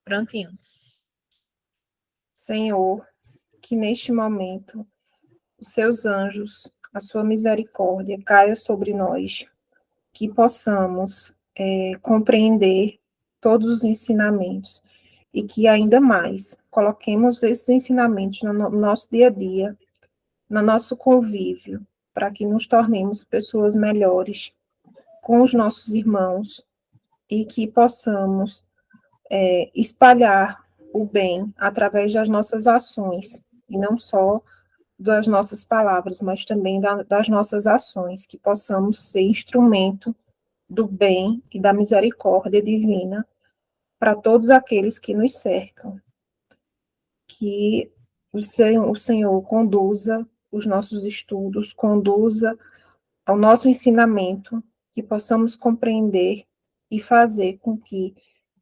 Prontinho. Senhor, que neste momento os seus anjos, a sua misericórdia caia sobre nós, que possamos compreender todos os ensinamentos e que ainda mais coloquemos esses ensinamentos no nosso dia a dia, no nosso convívio, para que nos tornemos pessoas melhores com os nossos irmãos e que possamos espalhar o bem através das nossas ações, e não só das nossas palavras, mas também das nossas ações, que possamos ser instrumento do bem e da misericórdia divina para todos aqueles que nos cercam. Que o Senhor conduza os nossos estudos, conduza ao nosso ensinamento, que possamos compreender e fazer com que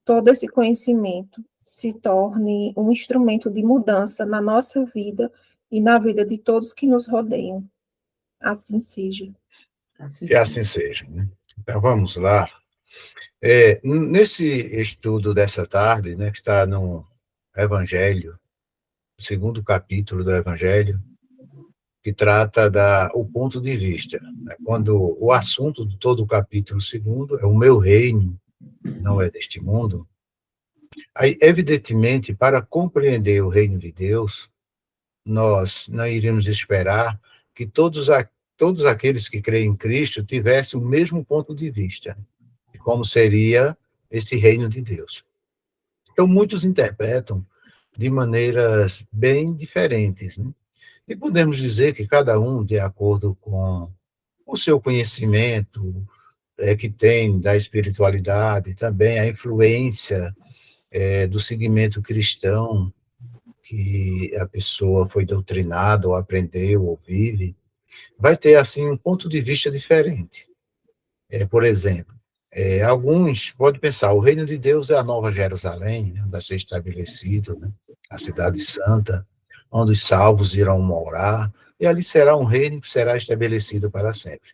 todo esse conhecimento se torne um instrumento de mudança na nossa vida e na vida de todos que nos rodeiam. Assim seja. Que assim seja, né? Então, vamos lá. Nesse estudo dessa tarde, né, que está no Evangelho, o segundo capítulo do Evangelho, que trata o ponto de vista, né? Quando o assunto de todo o capítulo segundo é o meu reino, não é deste mundo. Aí, evidentemente, para compreender o reino de Deus, nós não iríamos esperar que todos aqueles que creem em Cristo tivessem o mesmo ponto de vista de como seria esse reino de Deus. Então, muitos interpretam de maneiras bem diferentes, né? E podemos dizer que cada um, de acordo com o seu conhecimento que tem da espiritualidade, também a influência do segmento cristão que a pessoa foi doutrinada, ou aprendeu, ou vive, vai ter, assim, um ponto de vista diferente. Por exemplo, alguns podem pensar, o reino de Deus é a Nova Jerusalém, né, vai ser estabelecido, né, a cidade santa, onde os salvos irão morar, e ali será um reino que será estabelecido para sempre.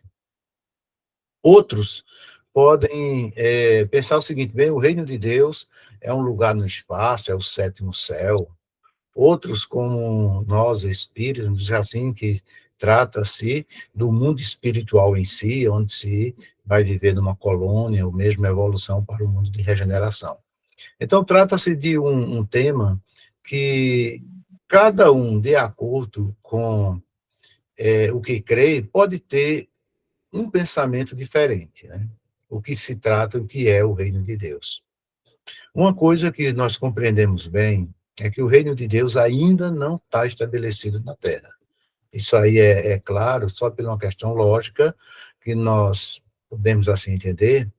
Outros podem pensar o seguinte, bem, o reino de Deus é um lugar no espaço, é o sétimo céu. Outros, como nós, espíritos, dizem assim, que trata-se do mundo espiritual em si, onde se vai viver numa colônia, ou mesmo evolução para o mundo de regeneração. Então, trata-se de um tema que cada um, de acordo com o que crê, pode ter um pensamento diferente, né? O que se trata, o que é o reino de Deus. Uma coisa que nós compreendemos bem é que o reino de Deus ainda não está estabelecido na Terra. Isso aí é claro, só por uma questão lógica, que nós podemos assim entender,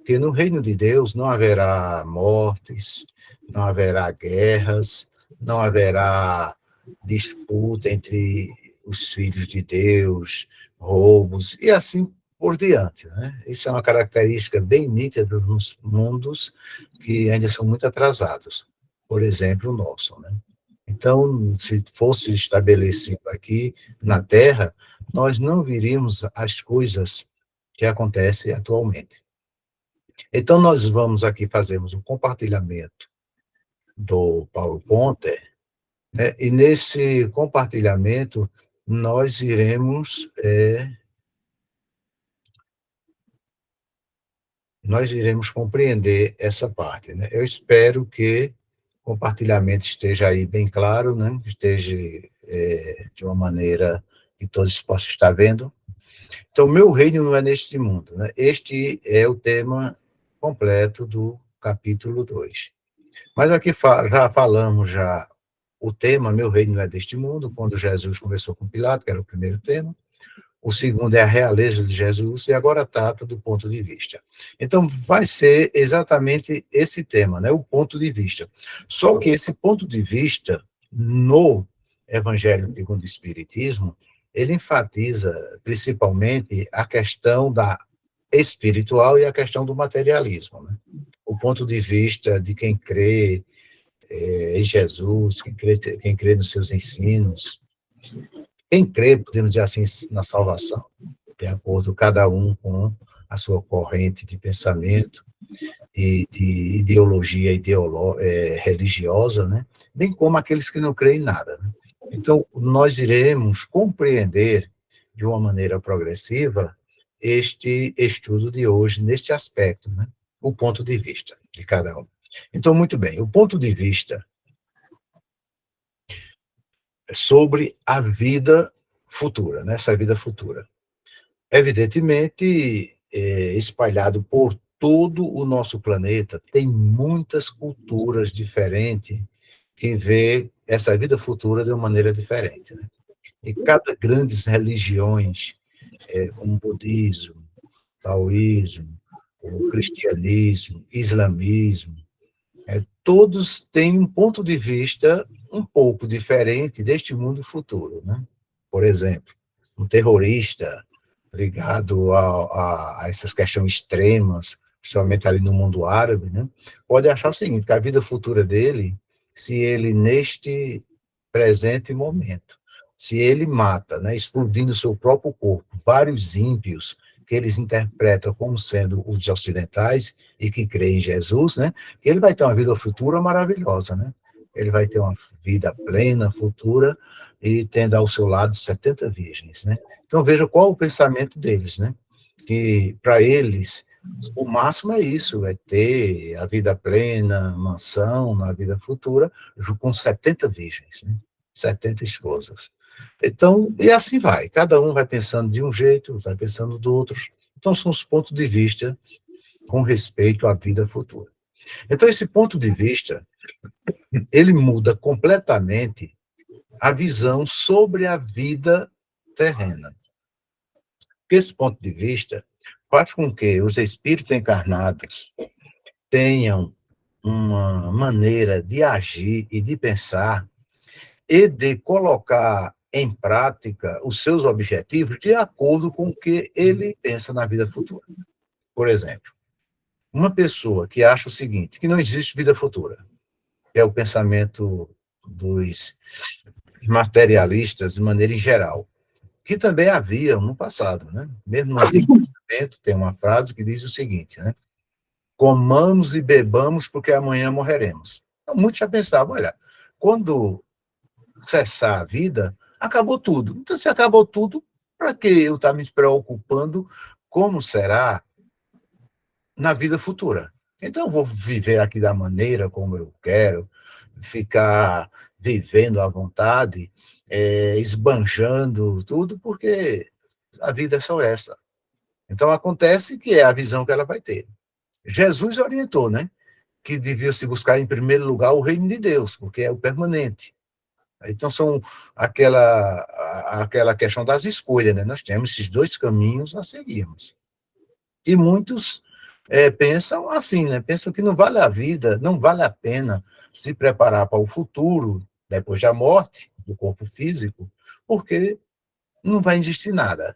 que no reino de Deus não haverá mortes, não haverá guerras, não haverá disputa entre os filhos de Deus, roubos, e assim por diante, né? Isso é uma característica bem nítida nos mundos que ainda são muito atrasados. Por exemplo, o nosso, né? Então, se fosse estabelecido aqui na Terra, nós não viríamos as coisas que acontecem atualmente. Então, nós vamos aqui fazermos um compartilhamento do PowerPoint, né? E nesse compartilhamento nós iremos compreender essa parte, né? Eu espero que o compartilhamento esteja aí bem claro, né? Esteja de uma maneira que todos possam estar vendo. Então, meu reino não é neste mundo, né? Este é o tema completo do capítulo 2. Mas aqui já falamos o tema, meu reino não é deste mundo, quando Jesus conversou com Pilato, que era o primeiro tema. O segundo é a realeza de Jesus, e agora trata do ponto de vista. Então, vai ser exatamente esse tema, né? O ponto de vista. Só que esse ponto de vista, no Evangelho segundo o Espiritismo, ele enfatiza principalmente a questão da espiritual e a questão do materialismo, né? O ponto de vista de quem crê em Jesus, quem crê nos seus ensinos, quem crê, podemos dizer assim, na salvação, de acordo cada um com a sua corrente de pensamento, e de ideologia religiosa, né? Bem como aqueles que não creem em nada, né? Então, nós iremos compreender de uma maneira progressiva este estudo de hoje, neste aspecto, né? O ponto de vista de cada um. Então, muito bem, o ponto de vista sobre a vida futura, né? Essa vida futura. Evidentemente, espalhado por todo o nosso planeta, tem muitas culturas diferentes que vê essa vida futura de uma maneira diferente, né? E cada grandes religiões, como o budismo, taoísmo, o cristianismo, islamismo, todos têm um ponto de vista um pouco diferente deste mundo futuro, né? Por exemplo, um terrorista ligado a essas questões extremas, principalmente ali no mundo árabe, né? Pode achar o seguinte, que a vida futura dele, se ele neste presente momento, se ele mata, né, explodindo seu próprio corpo, vários ímpios que eles interpretam como sendo os ocidentais e que creem em Jesus, né, que ele vai ter uma vida futura maravilhosa, né? Ele vai ter uma vida plena, futura, e tendo ao seu lado 70 virgens, né? Então, veja qual o pensamento deles, né? Que, para eles, o máximo é isso, é ter a vida plena, mansão, na vida futura, com 70 virgens, né? 70 esposas. Então, e assim vai, cada um vai pensando de um jeito, vai pensando do outro. Então, são os pontos de vista com respeito à vida futura. Então, esse ponto de vista, ele muda completamente a visão sobre a vida terrena. Esse ponto de vista faz com que os espíritos encarnados tenham uma maneira de agir e de pensar e de colocar em prática os seus objetivos de acordo com o que ele pensa na vida futura. Por exemplo, uma pessoa que acha o seguinte, que não existe vida futura, que é o pensamento dos materialistas de maneira em geral, que também havia no passado, né? Mesmo no Antigo Testamento tem uma frase que diz o seguinte, né? Comamos e bebamos porque amanhã morreremos. Então, muitos já pensavam, olha, quando cessar a vida, acabou tudo. Então, se acabou tudo, para que eu estar me preocupando como será na vida futura? Então, eu vou viver aqui da maneira como eu quero, ficar vivendo à vontade, esbanjando tudo, porque a vida é só essa. Então, acontece que é a visão que ela vai ter. Jesus orientou, né? Que devia se buscar, em primeiro lugar, o reino de Deus, porque é o permanente. Então, são aquela questão das escolhas, né? Nós temos esses dois caminhos a seguirmos. E muitos pensam assim, né? Pensam que não vale a vida, não vale a pena se preparar para o futuro, depois da morte, do corpo físico, porque não vai existir nada.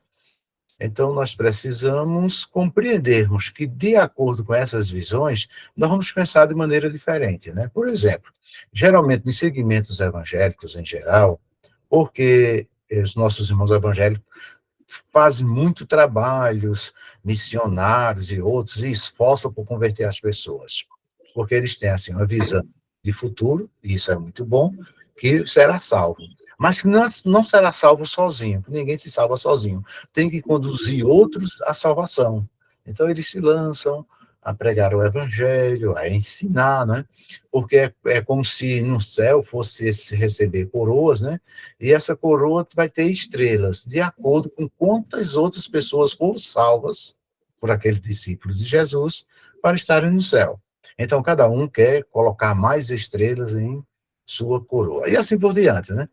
Então, nós precisamos compreendermos que, de acordo com essas visões, nós vamos pensar de maneira diferente, né? Por exemplo, geralmente, nos segmentos evangélicos em geral, porque os nossos irmãos evangélicos fazem muito trabalhos missionários e outros, e esforçam por converter as pessoas, porque eles têm, assim, uma visão de futuro, e isso é muito bom, que será salvo. Mas que não será salvo sozinho, ninguém se salva sozinho. Tem que conduzir outros à salvação. Então, eles se lançam a pregar o evangelho, a ensinar, né? Porque é como se no céu fosse receber coroas, né? E essa coroa vai ter estrelas, de acordo com quantas outras pessoas foram salvas por aqueles discípulos de Jesus para estarem no céu. Então, cada um quer colocar mais estrelas em sua coroa. E assim por diante, né?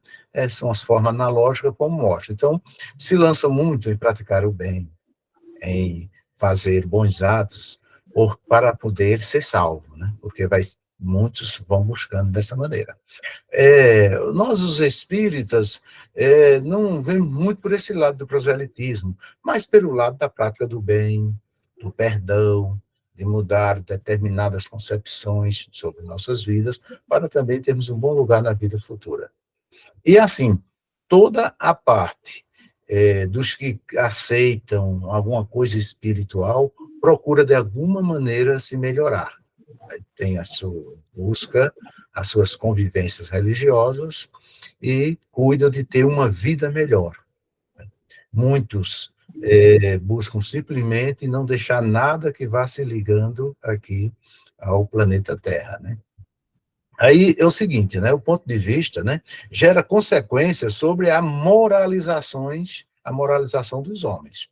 São as formas analógicas como mostra. Então, se lança muito em praticar o bem, em fazer bons atos, para poder ser salvo, né? Porque muitos vão buscando dessa maneira. Nós, os espíritas, não vemos muito por esse lado do proselitismo, mas pelo lado da prática do bem, do perdão, de mudar determinadas concepções sobre nossas vidas, para também termos um bom lugar na vida futura. E assim, toda a parte dos que aceitam alguma coisa espiritual, procura de alguma maneira se melhorar. Tem a sua busca, as suas convivências religiosas e cuida de ter uma vida melhor. Muitos buscam simplesmente não deixar nada que vá se ligando aqui ao planeta Terra, né? Aí é o seguinte, né? O ponto de vista, né, gera consequências sobre a moralização dos homens.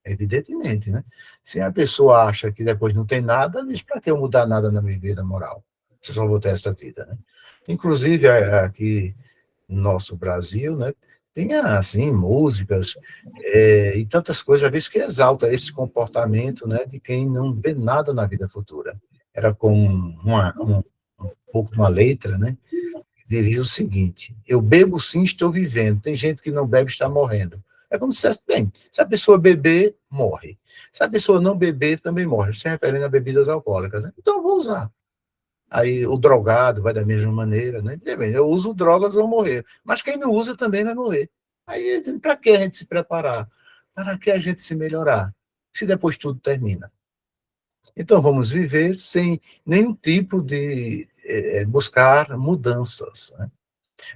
Evidentemente, né? Se a pessoa acha que depois não tem nada, diz para que eu mudar nada na minha vida moral? Se eu só vou ter essa vida, né? Inclusive, aqui no nosso Brasil, né, tem, assim, músicas e tantas coisas, às vezes, que exalta esse comportamento, né, de quem não vê nada na vida futura. Era com um pouco de uma letra, né, que dizia o seguinte: eu bebo sim, estou vivendo. Tem gente que não bebe, está morrendo. É como se dissesse, bem, se a pessoa beber, morre. Se a pessoa não beber, também morre. Se referindo a bebidas alcoólicas, né? Então eu vou usar. Aí o drogado vai da mesma maneira, né? Bem, eu uso drogas, vou morrer. Mas quem não usa também vai morrer. Aí, para que a gente se preparar? Para que a gente se melhorar? Se depois tudo termina. Então, vamos viver sem nenhum tipo de buscar mudanças, né?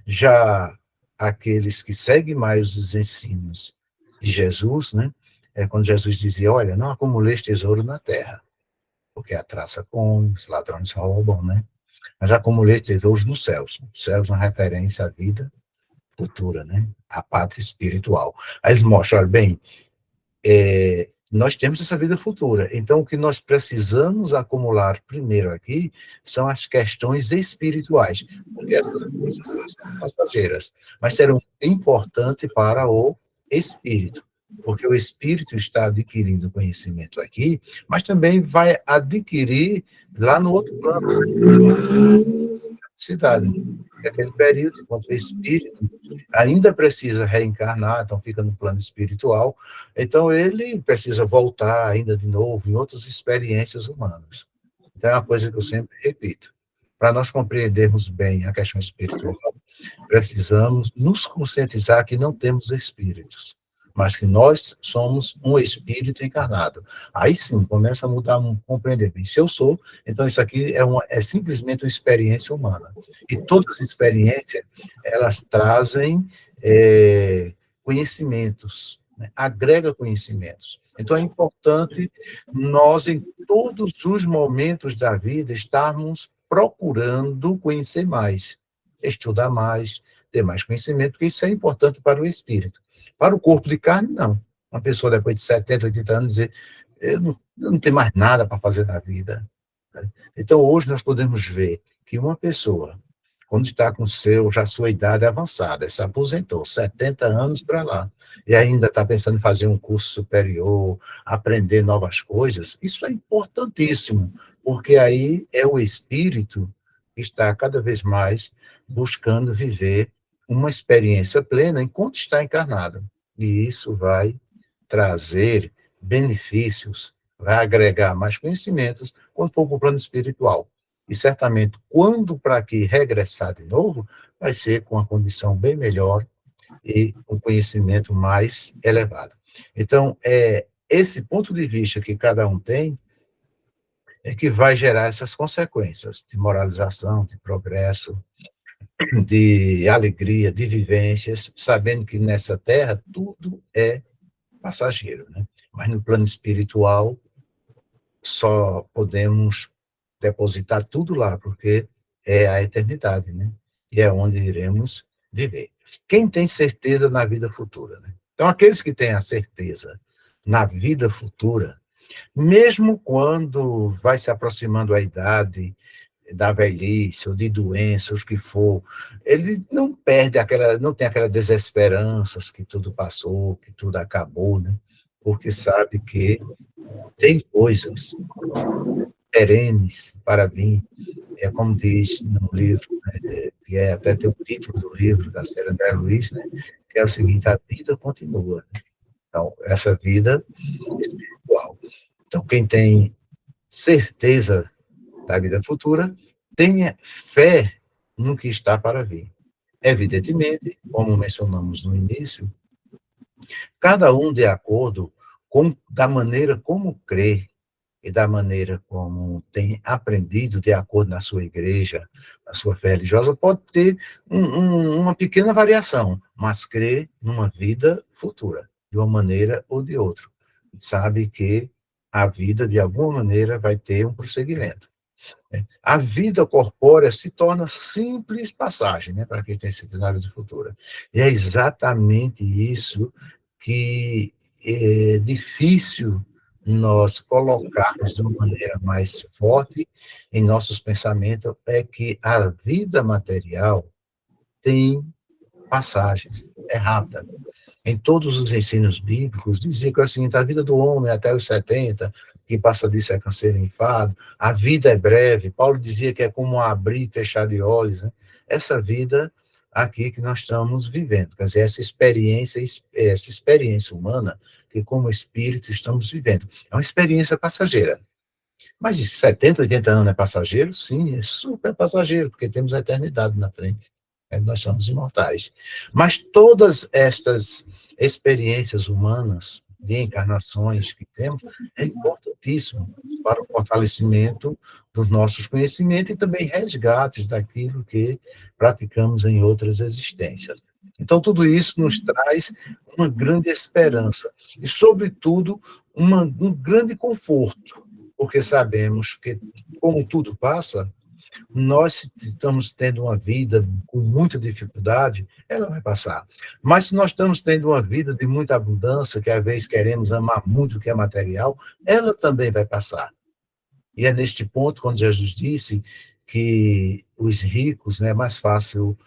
Já aqueles que seguem mais os ensinos de Jesus, né? Quando Jesus dizia, olha, não acumuleis tesouro na terra, porque a traça come, os ladrões roubam, né? Mas acumulei tesouros nos céus. Os céus é uma referência à vida futura, né? À pátria espiritual. Aí eles mostram, olha, bem, nós temos essa vida futura. Então, o que nós precisamos acumular primeiro aqui são as questões espirituais, porque essas coisas são passageiras, mas serão importantes para o espírito, porque o espírito está adquirindo conhecimento aqui, mas também vai adquirir lá no outro plano, cidade. Naquele período, enquanto o espírito ainda precisa reencarnar, então fica no plano espiritual, então ele precisa voltar ainda de novo em outras experiências humanas. Então é uma coisa que eu sempre repito. Para nós compreendermos bem a questão espiritual, precisamos nos conscientizar que não temos espíritos, mas que nós somos um espírito encarnado. Aí sim, começa a mudar, compreender bem. Se eu sou, então isso aqui é simplesmente uma experiência humana. E todas as experiências, elas trazem conhecimentos, né? Agrega conhecimentos. Então é importante nós, em todos os momentos da vida, estarmos procurando conhecer mais, estudar mais, ter mais conhecimento, porque isso é importante para o espírito. Para o corpo de carne, não. Uma pessoa depois de 70, 80 anos dizer, eu não tenho mais nada para fazer na vida. Então, hoje nós podemos ver que uma pessoa, quando está com já sua idade avançada, se aposentou, 70 anos para lá, e ainda está pensando em fazer um curso superior, aprender novas coisas, isso é importantíssimo, porque aí é o espírito que está cada vez mais buscando viver uma experiência plena enquanto está encarnado. E isso vai trazer benefícios, vai agregar mais conhecimentos quando for para o plano espiritual. E certamente, quando para aqui regressar de novo, vai ser com uma condição bem melhor e um conhecimento mais elevado. Então, esse ponto de vista que cada um tem é que vai gerar essas consequências de moralização, de progresso, de alegria, de vivências, sabendo que nessa terra tudo é passageiro, né? Mas no plano espiritual só podemos depositar tudo lá, porque é a eternidade, né? E é onde iremos viver. Quem tem certeza na vida futura, né? Então, aqueles que têm a certeza na vida futura, mesmo quando vai se aproximando a idade da velhice, ou de doenças, o que for, ele não perde não tem aquela desesperança que tudo passou, que tudo acabou, né? Porque sabe que tem coisas perenes para vir, como diz no livro, né, que até tem o título do livro da série André Luiz, né, que é o seguinte: a vida continua. Então, essa vida espiritual. Então, quem tem certeza da vida futura, tenha fé no que está para vir. Evidentemente, como mencionamos no início, Cada um de acordo com da maneira como crê e da maneira como tem aprendido de acordo na sua igreja, na sua fé religiosa, pode ter uma pequena variação, mas crê numa vida futura, de uma maneira ou de outra. Sabe que a vida, de alguma maneira, vai ter um prosseguimento. A vida corpórea se torna simples passagem, né, para quem tem certeza na vida futura. E é exatamente isso que é difícil nós colocarmos de uma maneira mais forte em nossos pensamentos, é que a vida material tem passagens, é rápida. Em todos os ensinos bíblicos, dizia que assim, a vida do homem é até os 70, que passa disso é canseiro e enfado, a vida é breve. Paulo dizia que é como um abrir e fechar de olhos, né? Essa vida aqui que nós estamos vivendo, quer dizer, essa experiência humana que como espírito estamos vivendo. É uma experiência passageira. Mas de 70, 80 anos é passageiro? Sim, é super passageiro, porque temos a eternidade na frente. Nós somos imortais. Mas todas estas experiências humanas, de encarnações que temos, é importantíssimo para o fortalecimento dos nossos conhecimentos e também resgates daquilo que praticamos em outras existências. Então, tudo isso nos traz uma grande esperança e, sobretudo, um grande conforto, porque sabemos que, como tudo passa, nós estamos tendo uma vida com muita dificuldade, ela vai passar. Mas se nós estamos tendo uma vida de muita abundância, que às vezes queremos amar muito o que é material, ela também vai passar. E é neste ponto, quando Jesus disse que os ricos, né, é mais fácil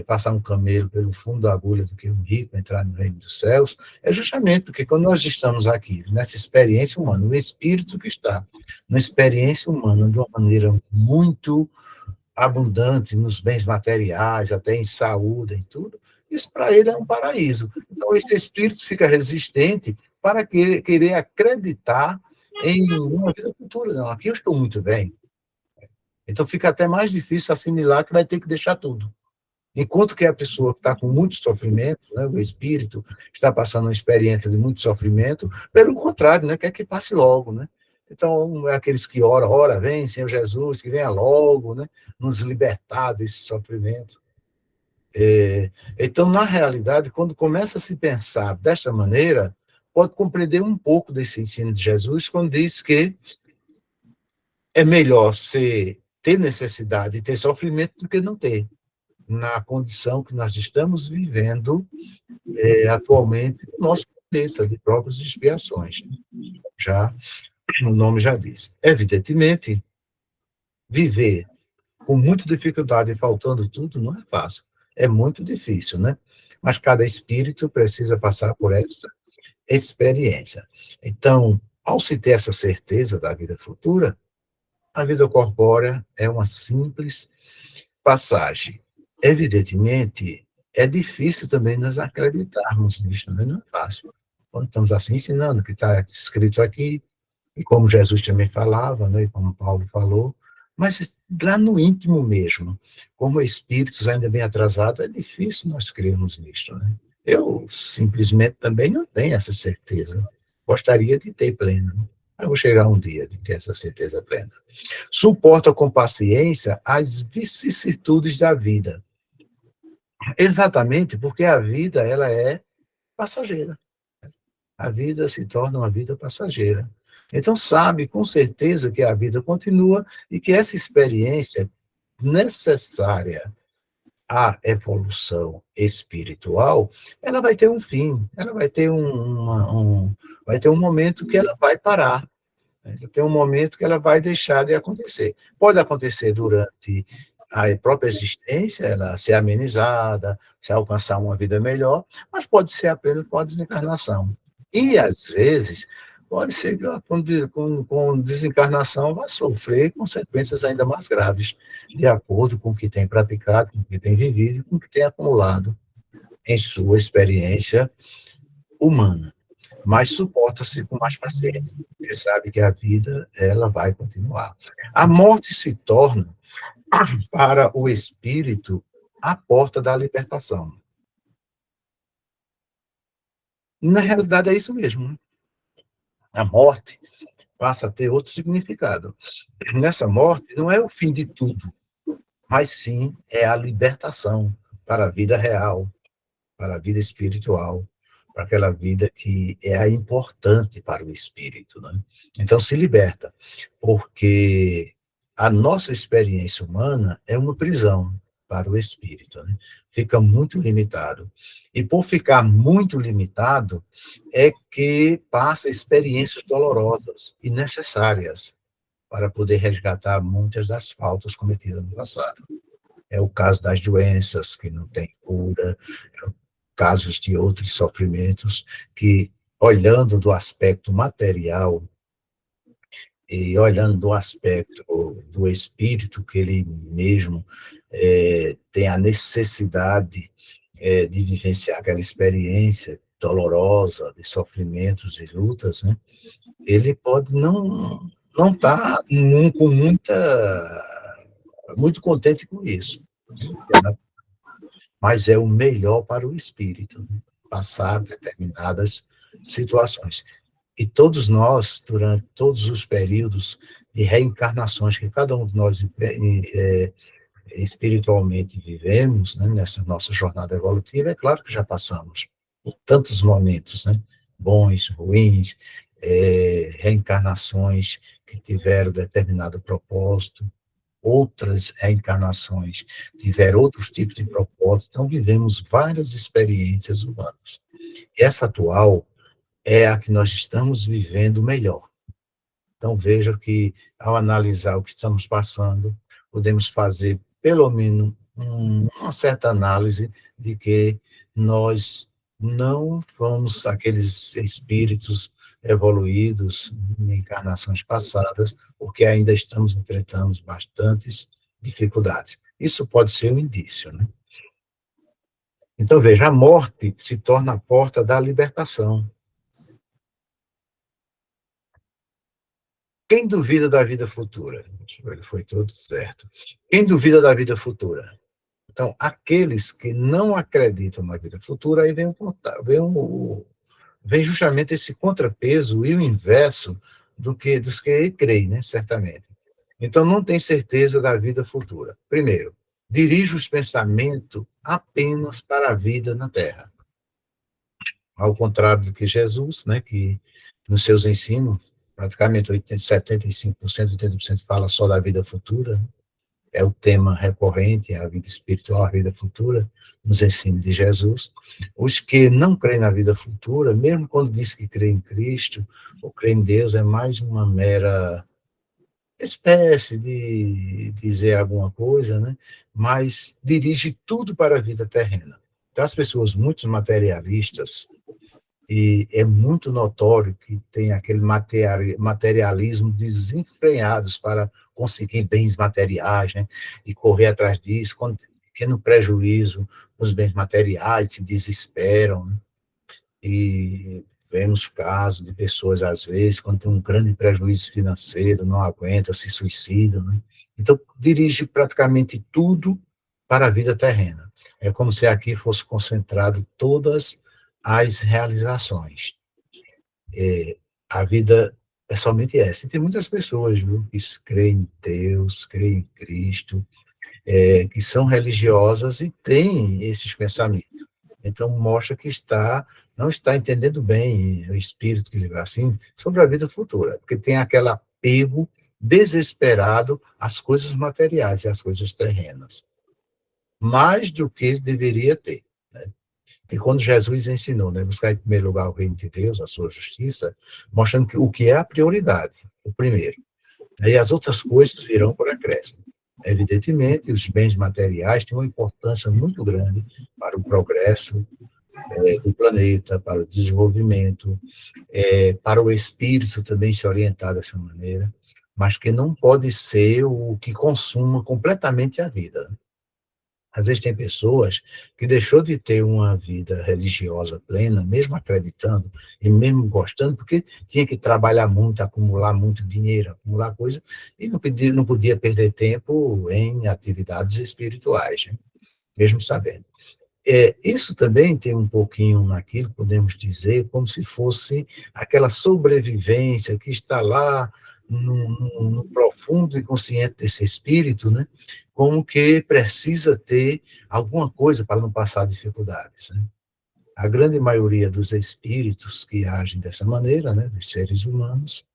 passar um camelo pelo fundo da agulha do que um rico entrar no reino dos céus, é justamente porque quando nós estamos aqui, nessa experiência humana, o espírito que está na experiência humana de uma maneira muito abundante nos bens materiais, até em saúde, em tudo, isso para ele é um paraíso. Então, esse espírito fica resistente para querer acreditar em uma vida futura. Não, aqui eu estou muito bem. Então, fica até mais difícil assimilar que vai ter que deixar tudo. Enquanto que a pessoa que está com muito sofrimento, né, o espírito está passando uma experiência de muito sofrimento, pelo contrário, né, quer que passe logo, né? Então, é aqueles que oram, ora, vem, Senhor Jesus, que venha logo, né, nos libertar desse sofrimento. Então, na realidade, quando começa a se pensar desta maneira, pode compreender um pouco desse ensino de Jesus, quando diz que é melhor ter necessidade e ter sofrimento do que não ter, na condição que nós estamos vivendo atualmente no nosso planeta, de provas e expiações. Já, o nome já diz. Evidentemente, viver com muita dificuldade e faltando tudo não é fácil. É muito difícil, né? Mas cada espírito precisa passar por essa experiência. Então, ao se ter essa certeza da vida futura, a vida corpórea é uma simples passagem. Evidentemente, é difícil também nós acreditarmos nisso, né? Não é fácil. Quando estamos assim ensinando, que está escrito aqui, e como Jesus também falava, né, e como Paulo falou, mas lá no íntimo mesmo, como espíritos ainda bem atrasados, é difícil nós crermos nisso, né? Eu simplesmente também não tenho essa certeza. Gostaria de ter plena, né? Eu vou chegar um dia de ter essa certeza plena. Suporta com paciência as vicissitudes da vida. Exatamente porque a vida, ela é passageira. A vida se torna uma vida passageira. Então, sabe com certeza que a vida continua e que essa experiência necessária à evolução espiritual, ela vai ter um fim, ela vai ter vai ter um momento que ela vai parar. Tem um momento que ela vai deixar de acontecer. Pode acontecer durante a própria existência, ela ser amenizada, se alcançar uma vida melhor, mas pode ser apenas com a desencarnação. E, às vezes, pode ser que ela, com desencarnação, vai sofrer consequências ainda mais graves, de acordo com o que tem praticado, com o que tem vivido e com o que tem acumulado em sua experiência humana. Mas suporta-se com mais paciência, porque sabe que a vida, ela vai continuar. A morte se torna, para o espírito, a porta da libertação. E, na realidade, é isso mesmo, né? A morte passa a ter outro significado. Nessa morte, não é o fim de tudo, mas sim é a libertação para a vida real, para a vida espiritual, para aquela vida que é a importante para o espírito, né? Então se liberta, porque a nossa experiência humana é uma prisão para o espírito, né? Fica muito limitado. E por ficar muito limitado, é que passa experiências dolorosas e necessárias para poder resgatar muitas das faltas cometidas no passado. É o caso das doenças que não têm cura, casos de outros sofrimentos que, olhando do aspecto material e olhando do aspecto do espírito, que ele mesmo tem a necessidade de vivenciar aquela experiência dolorosa de sofrimentos e lutas, né? Ele pode não estar com muito contente com isso, né? Mas é o melhor para o espírito, né? Passar determinadas situações. E todos nós, durante todos os períodos de reencarnações que cada um de nós espiritualmente vivemos, né, nessa nossa jornada evolutiva, é claro que já passamos por tantos momentos, né, bons, ruins, reencarnações que tiveram determinado propósito, outras reencarnações tiveram outros tipos de propósito, então vivemos várias experiências humanas. E essa atual é a que nós estamos vivendo melhor. Então veja que, ao analisar o que estamos passando, podemos fazer, pelo menos, uma certa análise de que nós não fomos aqueles espíritos evoluídos em encarnações passadas, porque ainda estamos enfrentando bastantes dificuldades. Isso pode ser um indício, né? Então, veja, a morte se torna a porta da libertação. Quem duvida da vida futura? Foi tudo certo. Quem duvida da vida futura? Então, aqueles que não acreditam na vida futura, aí vem justamente esse contrapeso e o inverso dos que creem, né, certamente. Então, não tem certeza da vida futura. Primeiro, dirige os pensamentos apenas para a vida na Terra. Ao contrário do que Jesus, né, que nos seus ensinos, praticamente 75%, 80% fala só da vida futura, é o tema recorrente, a vida espiritual, a vida futura, nos ensinos de Jesus. Os que não creem na vida futura, mesmo quando diz que crê em Cristo, ou crê em Deus, é mais uma mera espécie de dizer alguma coisa, né? Mas dirige tudo para a vida terrena. Então, as pessoas muito materialistas, e é muito notório que tem aquele materialismo desenfreados para conseguir bens materiais, né? E correr atrás disso, quando tem um pequeno prejuízo nos bens materiais, se desesperam, né? E vemos casos de pessoas, às vezes, quando tem um grande prejuízo financeiro, não aguenta, se suicidam, né? Então, dirige praticamente tudo para a vida terrena. É como se aqui fosse concentrado todas as realizações. A vida é somente essa. E tem muitas pessoas, viu, que creem em Deus, creem em Cristo, que são religiosas e têm esses pensamentos. Então, mostra que não está entendendo bem o espírito que ele assim sobre a vida futura, porque tem aquele apego desesperado às coisas materiais e às coisas terrenas, mais do que deveria ter, né? E quando Jesus ensinou, né, buscar em primeiro lugar o reino de Deus, a sua justiça, mostrando que o que é a prioridade, o primeiro. E as outras coisas virão por acréscimo. Evidentemente, os bens materiais têm uma importância muito grande para o progresso do planeta, para o desenvolvimento, para o espírito também se orientar dessa maneira, mas que não pode ser o que consuma completamente a vida. Às vezes tem pessoas que deixou de ter uma vida religiosa plena, mesmo acreditando e mesmo gostando, porque tinha que trabalhar muito, acumular muito dinheiro, acumular coisa, e não podia perder tempo em atividades espirituais, né? Mesmo sabendo. Isso também tem um pouquinho naquilo, podemos dizer, como se fosse aquela sobrevivência que está lá no profundo inconsciente desse espírito, né? Como que precisa ter alguma coisa para não passar dificuldades, né? A grande maioria dos espíritos que agem dessa maneira, né, dos seres humanos,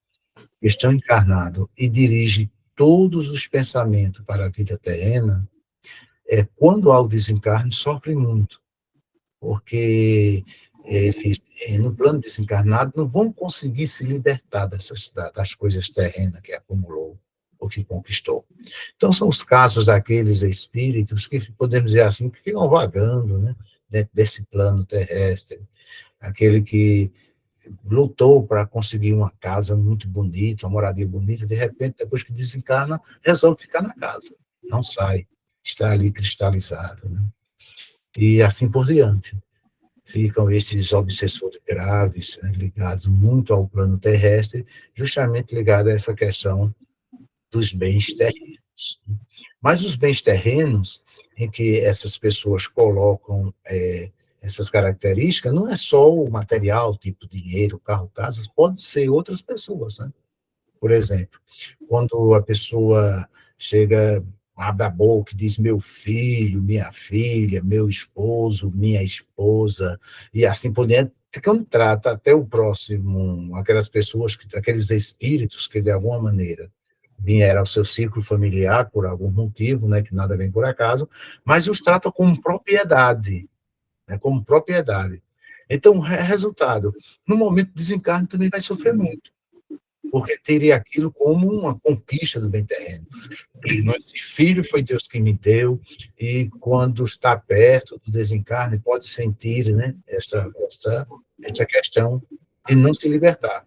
estão encarnados e dirigem todos os pensamentos para a vida terrena, quando há o desencarne, sofrem muito, porque eles, no plano desencarnado, não vão conseguir se libertar das coisas terrenas que acumulou ou que conquistou. Então, são os casos daqueles espíritos que, podemos dizer assim, que ficam vagando, né, dentro desse plano terrestre, aquele que lutou para conseguir uma casa muito bonita, uma moradia bonita, de repente, depois que desencarna, resolve ficar na casa, não sai, está ali cristalizado, né? E assim por diante. Ficam esses obsessores graves, né, ligados muito ao plano terrestre, justamente ligados a essa questão dos bens terrenos. Mas os bens terrenos, em que essas pessoas colocam essas características, não é só o material, tipo dinheiro, carro, casas, pode ser outras pessoas, né? Por exemplo, quando a pessoa chega, abre a boca e diz meu filho, minha filha, meu esposo, minha esposa, e assim por diante, quando trata até o próximo, aquelas pessoas, aqueles espíritos que de alguma maneira vieram ao seu círculo familiar por algum motivo, né, que nada vem por acaso, mas os trata como propriedade, né, como propriedade. Então, resultado, no momento do desencarne também vai sofrer muito, porque teria aquilo como uma conquista do bem terreno. Esse filho foi Deus que me deu, e quando está perto do desencarne, pode sentir, né, essa questão de não se libertar.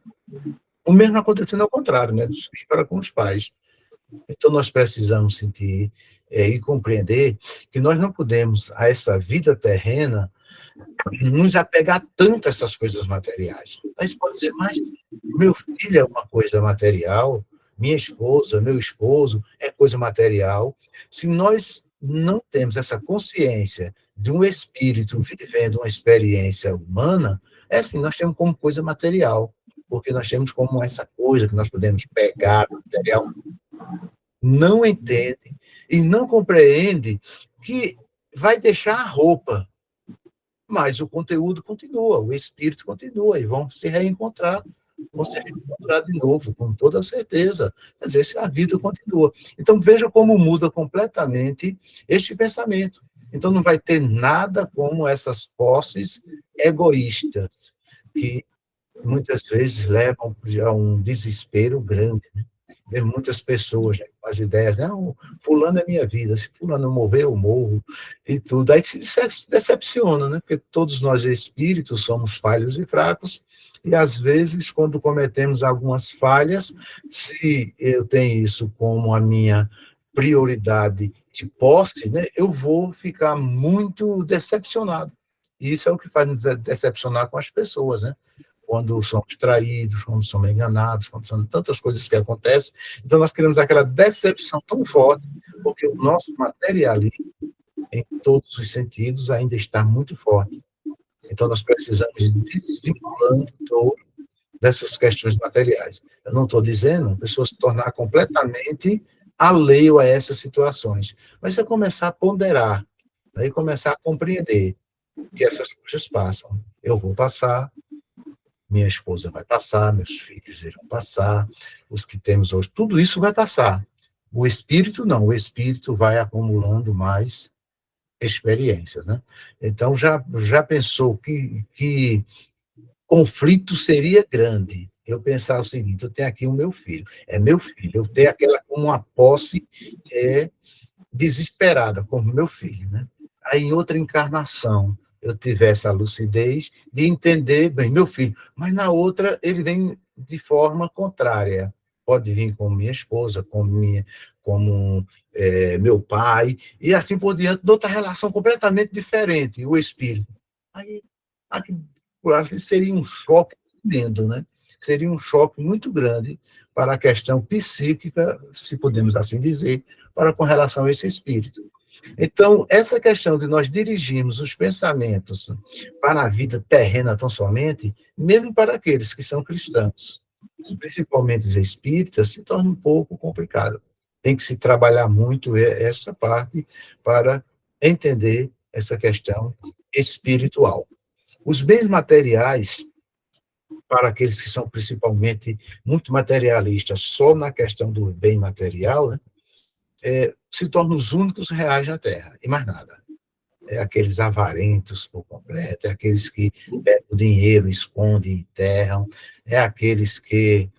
O mesmo acontecendo ao contrário, né, dos filhos para com os pais. Então, nós precisamos sentir e compreender que nós não podemos, a essa vida terrena, nos apegar tanto a essas coisas materiais. Mas pode dizer, mas meu filho é uma coisa material, minha esposa, meu esposo é coisa material. Se nós não temos essa consciência de um espírito vivendo uma experiência humana, é assim, nós temos como coisa material, porque nós temos como essa coisa que nós podemos pegar, material. Não entende e não compreende que vai deixar a roupa, mas o conteúdo continua, o espírito continua, e vão se reencontrar de novo, com toda certeza. Quer dizer, a vida continua. Então, veja como muda completamente este pensamento. Então, não vai ter nada como essas posses egoístas, que muitas vezes levam a um desespero grande, né? Vê muitas pessoas, né, com as ideias, não, fulano é minha vida, se fulano morrer, eu morro, e tudo. Aí se decepciona, né? Porque todos nós espíritos somos falhos e fracos, e às vezes, quando cometemos algumas falhas, se eu tenho isso como a minha prioridade de posse, né, eu vou ficar muito decepcionado. E isso é o que faz nos decepcionar com as pessoas, né? Quando somos traídos, quando somos enganados, quando são tantas coisas que acontecem. Então, nós criamos aquela decepção tão forte, porque o nosso materialismo, em todos os sentidos, ainda está muito forte. Então, nós precisamos ir desvinculando dessas questões materiais. Eu não estou dizendo a pessoa se tornar completamente alheio a essas situações, mas é começar a ponderar, aí começar a compreender que essas coisas passam. Eu vou passar, minha esposa vai passar, meus filhos irão passar, os que temos hoje, tudo isso vai passar. O espírito não, o espírito vai acumulando mais experiências, né? Então, já pensou que conflito seria grande? Eu pensar o seguinte, eu tenho aqui o meu filho, é meu filho, eu tenho aquela como uma posse desesperada, como meu filho, né? Aí, em outra encarnação, eu tivesse a lucidez de entender, bem, meu filho, mas na outra ele vem de forma contrária. Pode vir como minha esposa, como meu pai, e assim por diante, de outra relação completamente diferente, o espírito. Aí, eu acho que seria um choque tremendo, né? Seria um choque muito grande para a questão psíquica, se podemos assim dizer, para com relação a esse espírito. Então, essa questão de nós dirigirmos os pensamentos para a vida terrena tão somente, mesmo para aqueles que são cristãos, principalmente os espíritas, se torna um pouco complicado. Tem que se trabalhar muito essa parte para entender essa questão espiritual. Os bens materiais, para aqueles que são principalmente muito materialistas, só na questão do bem material, né, se tornam os únicos reais na Terra, e mais nada. É aqueles avarentos por completo, é aqueles que pegam o dinheiro, escondem, enterram, é aqueles que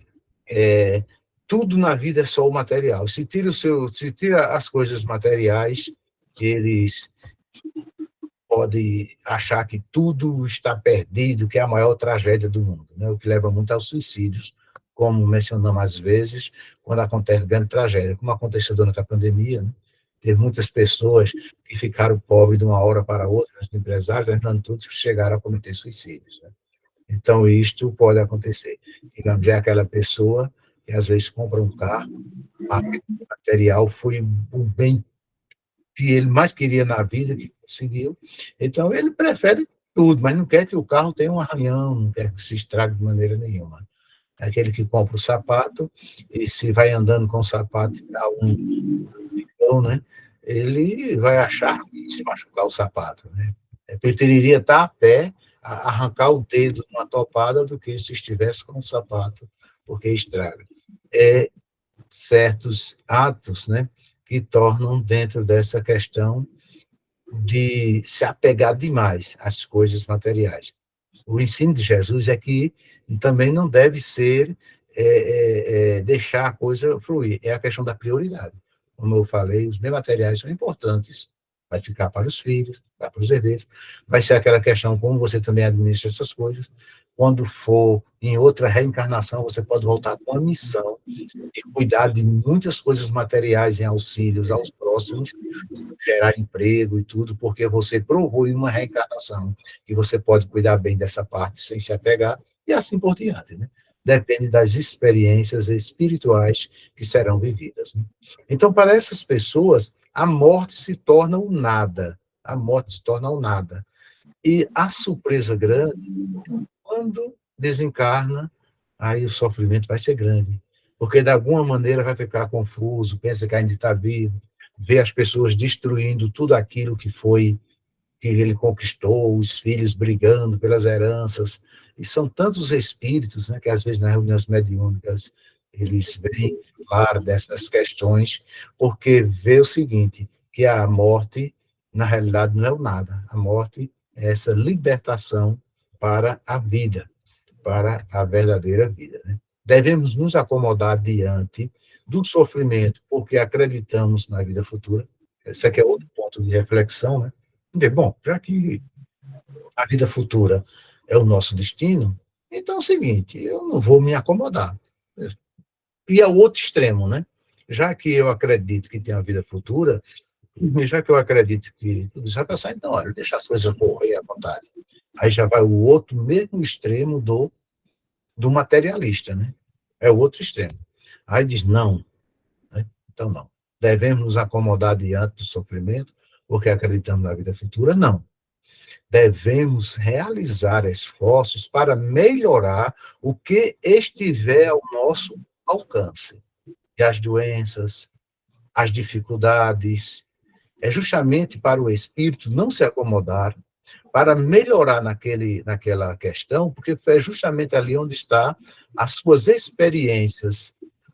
tudo na vida é só o material. Se tira as coisas materiais, eles podem achar que tudo está perdido, que é a maior tragédia do mundo, né? O que leva muito aos suicídios, como mencionamos às vezes, quando acontece grande tragédia, como aconteceu durante a pandemia, né? Teve muitas pessoas que ficaram pobres de uma hora para outra, os empresários, terminando tudo, que chegaram a cometer suicídios, né? Então, isto pode acontecer. Digamos, é aquela pessoa que às vezes compra um carro, o material foi o bem que ele mais queria na vida, que conseguiu. Então, ele prefere tudo, mas não quer que o carro tenha um arranhão, não quer que se estrague de maneira nenhuma. É aquele que compra o sapato, e se vai andando com o sapato e dá um picão, né? Ele vai achar que se machucar o sapato, né? Preferiria estar a pé, arrancar o dedo numa topada, do que se estivesse com o sapato, porque estraga. Certos atos, né, que tornam dentro dessa questão de se apegar demais às coisas materiais. O ensino de Jesus é que também não deve ser deixar a coisa fluir, é a questão da prioridade. Como eu falei, os bens materiais são importantes, vai ficar para os filhos, vai para os herdeiros, vai ser aquela questão como você também administra essas coisas. Quando for em outra reencarnação, você pode voltar com a missão de cuidar de muitas coisas materiais em auxílios aos próximos, gerar emprego e tudo, porque você provou em uma reencarnação que você pode cuidar bem dessa parte sem se apegar, e assim por diante, né? Depende das experiências espirituais que serão vividas, né? Então, para essas pessoas, a morte se torna o nada. A morte se torna o nada. E a surpresa grande, quando desencarna, aí o sofrimento vai ser grande, porque de alguma maneira vai ficar confuso, pensa que ainda está vivo, vê as pessoas destruindo tudo aquilo que ele conquistou, os filhos brigando pelas heranças, e são tantos espíritos, né, que às vezes nas reuniões mediúnicas eles vêm falar dessas questões, porque vê o seguinte, que a morte, na realidade, não é o nada, a morte é essa libertação para a vida, para a verdadeira vida, né? Devemos nos acomodar diante do sofrimento, porque acreditamos na vida futura. Esse aqui é outro ponto de reflexão, né? Bom, já que a vida futura é o nosso destino, então é o seguinte, eu não vou me acomodar. E é o outro extremo, né? Já que eu acredito que tem a vida futura, e já que eu acredito que tudo isso vai passar, então, olha, deixa as coisas correr à vontade. Aí já vai o outro, mesmo extremo do materialista, né? É o outro extremo. Aí diz, não, né? Então não. Devemos nos acomodar diante do sofrimento, porque acreditamos na vida futura? Não. Devemos realizar esforços para melhorar o que estiver ao nosso alcance. E as doenças, as dificuldades, é justamente para o espírito não se acomodar, para melhorar naquela questão, porque é justamente ali onde está as suas experiências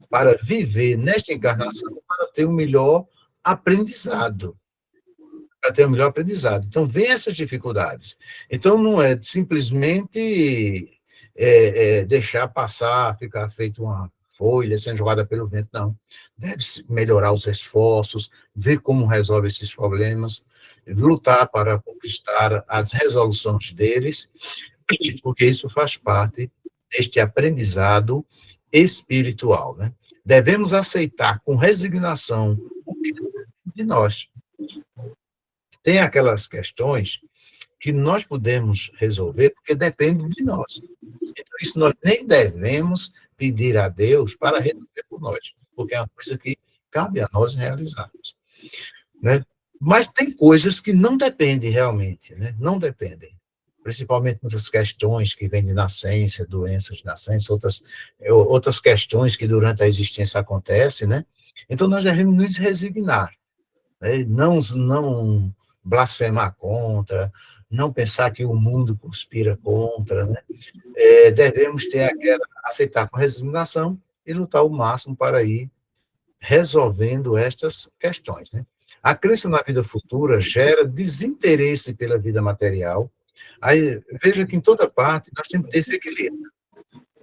para viver nesta encarnação, para ter um melhor aprendizado. Para ter um melhor aprendizado. Então, vem essas dificuldades. Então, não é simplesmente deixar passar, ficar feito uma folha sendo jogada pelo vento, não. Deve melhorar os esforços, ver como resolve esses problemas, lutar para conquistar as resoluções deles, porque isso faz parte deste aprendizado espiritual, né? Devemos aceitar com resignação o que é de nós. Tem aquelas questões que nós podemos resolver porque depende de nós. Então, isso nós nem devemos pedir a Deus para resolver por nós, porque é uma coisa que cabe a nós realizarmos, né? Mas tem coisas que não dependem realmente, né? Não dependem. Principalmente muitas questões que vêm de nascença, doenças de nascença, outras questões que durante a existência acontecem, né? Então, nós devemos nos resignar, né? Não blasfemar contra, não pensar que o mundo conspira contra, né? Devemos aceitar com resignação e lutar o máximo para ir resolvendo estas questões, né? A crença na vida futura gera desinteresse pela vida material. Aí, veja que em toda parte nós temos que ter esse equilíbrio.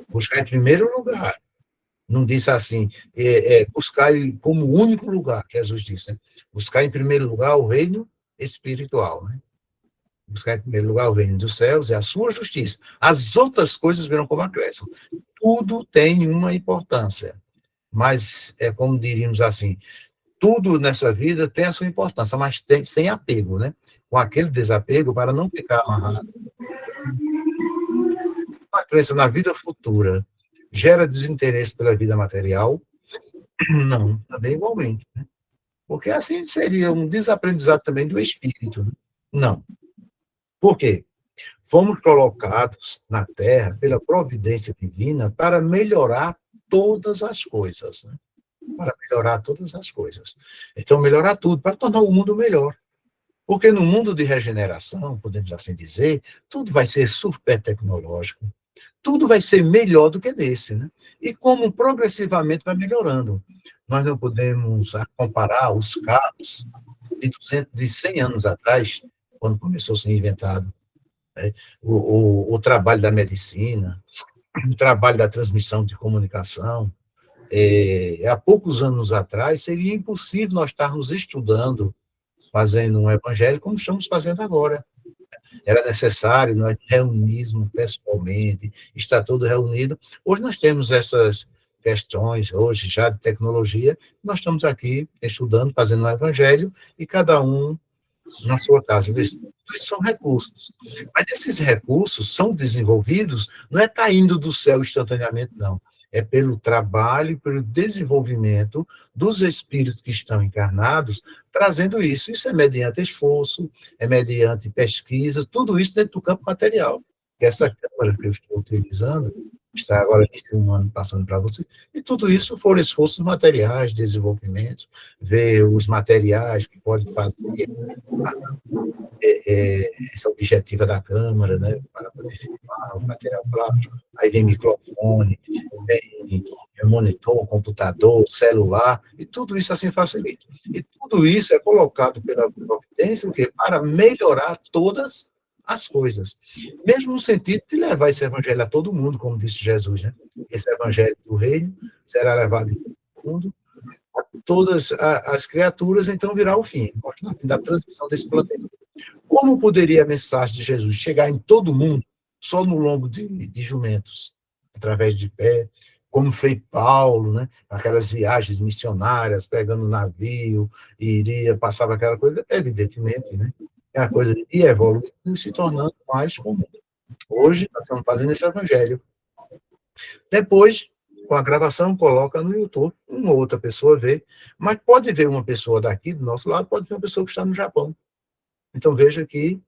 Buscar em primeiro lugar. Não disse assim, buscar como único lugar, Jesus disse, né? Buscar em primeiro lugar o reino espiritual, né? Buscar em primeiro lugar o reino dos céus e a sua justiça. As outras coisas virão como acréscimo. Tudo tem uma importância, mas é como diríamos assim, tudo nessa vida tem a sua importância, mas tem, sem apego, né? Com aquele desapego para não ficar amarrado. A crença na vida futura gera desinteresse pela vida material? Não, também igualmente, né? Porque assim seria um desaprendizado também do espírito, né? Não. Por quê? Fomos colocados na Terra pela providência divina para melhorar todas as coisas, né? Para melhorar todas as coisas. Então, melhorar tudo, para tornar o mundo melhor. Porque no mundo de regeneração, podemos assim dizer, tudo vai ser super tecnológico, tudo vai ser melhor do que desse, né? E como progressivamente vai melhorando. Nós não podemos comparar os carros de 100 anos atrás, quando começou a ser inventado, né? O trabalho da medicina, o trabalho da transmissão de comunicação. Há poucos anos atrás, seria impossível nós estarmos estudando, fazendo um evangelho como estamos fazendo agora. Era necessário nós reunirmos pessoalmente, estar todo reunido. Hoje nós temos essas questões, hoje já de tecnologia, nós estamos aqui estudando, fazendo um evangelho, e cada um na sua casa. Isso são recursos. Mas esses recursos são desenvolvidos, não é caindo do céu instantaneamente, não. É pelo trabalho, pelo desenvolvimento dos espíritos que estão encarnados, trazendo isso. Isso é mediante esforço, é mediante pesquisas, tudo isso dentro do campo material. Essa câmera que eu estou utilizando, está agora me filmando, passando para você, e tudo isso foram esforços materiais, desenvolvimento, ver os materiais que pode fazer essa objetiva da câmera, né, para poder filmar o material plástico, aí vem microfone, vem monitor, computador, celular, e tudo isso assim facilita. E tudo isso é colocado pela providência, o quê? Para melhorar todas as coisas. Mesmo no sentido de levar esse evangelho a todo mundo, como disse Jesus, né? Esse evangelho do reino será levado em todo mundo, a todas as criaturas, então virá o fim, da transição desse planeta. Como poderia a mensagem de Jesus chegar em todo mundo só no lombo de jumentos, através de pé, como fez Paulo, né? Aquelas viagens missionárias, pegando navio, iria, passava aquela coisa, evidentemente, né? A coisa ia evoluindo e se tornando mais comum. Hoje, nós estamos fazendo esse evangelho. Depois, com a gravação, coloca no YouTube, uma outra pessoa vê, mas pode ver uma pessoa daqui, do nosso lado, pode ver uma pessoa que está no Japão. Então, veja que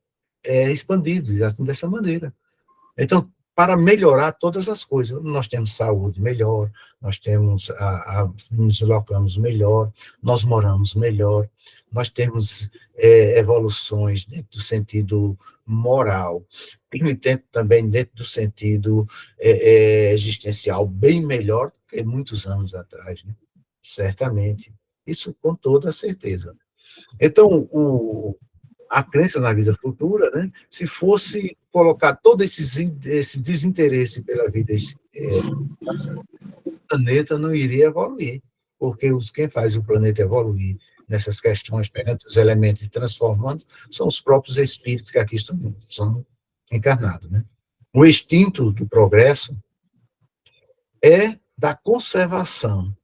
é expandido dessa maneira. Então, para melhorar todas as coisas, nós temos saúde melhor, nós temos nos deslocamos melhor, nós moramos melhor, nós temos evoluções dentro do sentido moral, e também dentro do sentido existencial, bem melhor do que muitos anos atrás, né? Certamente. Isso com toda certeza. Então, a crença na vida futura, né? Se fosse colocar todo esse desinteresse pela vida, o planeta não iria evoluir, porque quem faz o planeta evoluir nessas questões, pegando os elementos e transformando, são os próprios espíritos que aqui são encarnados, né? O instinto do progresso é da conservação.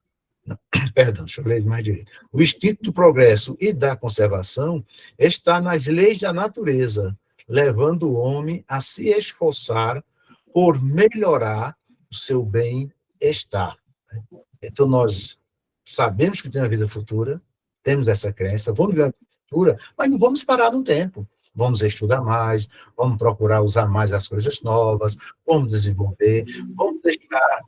Perdão, deixa eu ler mais direito. O instinto do progresso e da conservação está nas leis da natureza, levando o homem a se esforçar por melhorar o seu bem-estar. Então, nós sabemos que tem uma vida futura, temos essa crença, vamos ver cultura, mas não vamos parar no tempo. Vamos estudar mais, vamos procurar usar mais as coisas novas, vamos desenvolver, vamos deixar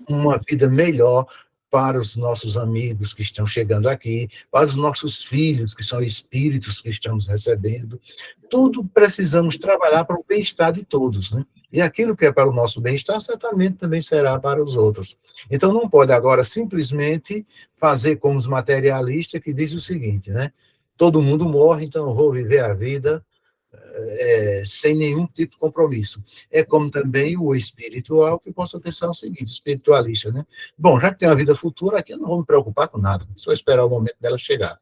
uma vida melhor para os nossos amigos que estão chegando aqui, para os nossos filhos, que são espíritos que estamos recebendo. Tudo precisamos trabalhar para o bem-estar de todos, né? E aquilo que é para o nosso bem-estar, certamente também será para os outros. Então, não pode agora simplesmente fazer como os materialistas que dizem o seguinte, né? Todo mundo morre, então eu vou viver a vida sem nenhum tipo de compromisso. É como também o espiritual, que possa pensar o seguinte, espiritualista, né? Bom, já que tem uma vida futura, aqui eu não vou me preocupar com nada, só esperar o momento dela chegar.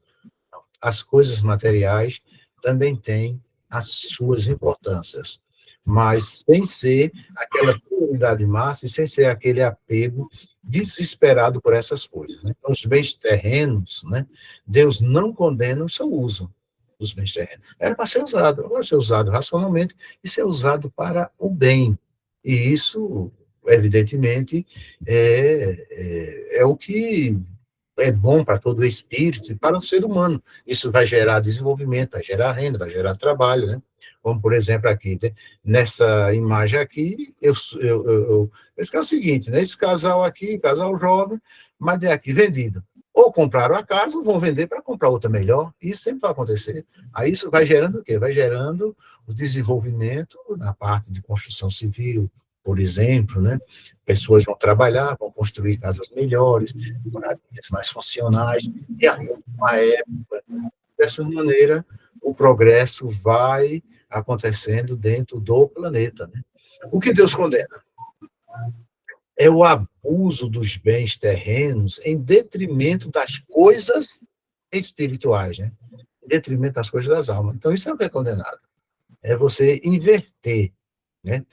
As coisas materiais também têm as suas importâncias, mas sem ser aquela prioridade máxima, sem ser aquele apego desesperado por essas coisas, né? Então, os bens terrenos, né? Deus não condena o seu uso dos bens terrenos. Era para ser usado, agora ser usado racionalmente e ser usado para o bem. E isso, evidentemente, é o que é bom para todo o espírito e para o ser humano. Isso vai gerar desenvolvimento, vai gerar renda, vai gerar trabalho, né? Como, por exemplo, aqui, né? Nessa imagem aqui, esse é o seguinte, né? Esse casal aqui, casal jovem, mas é aqui vendido. Ou compraram a casa, ou vão vender para comprar outra melhor. Isso sempre vai acontecer. Aí isso vai gerando o quê? Vai gerando o desenvolvimento na parte de construção civil, por exemplo, né? Pessoas vão trabalhar, vão construir casas melhores, moradias mais funcionais, e aí, uma época, dessa maneira, o progresso vai acontecendo dentro do planeta, né? O que Deus condena é o abuso dos bens terrenos em detrimento das coisas espirituais, né? Em detrimento das coisas das almas. Então, isso é o que é condenado. É você inverter, né?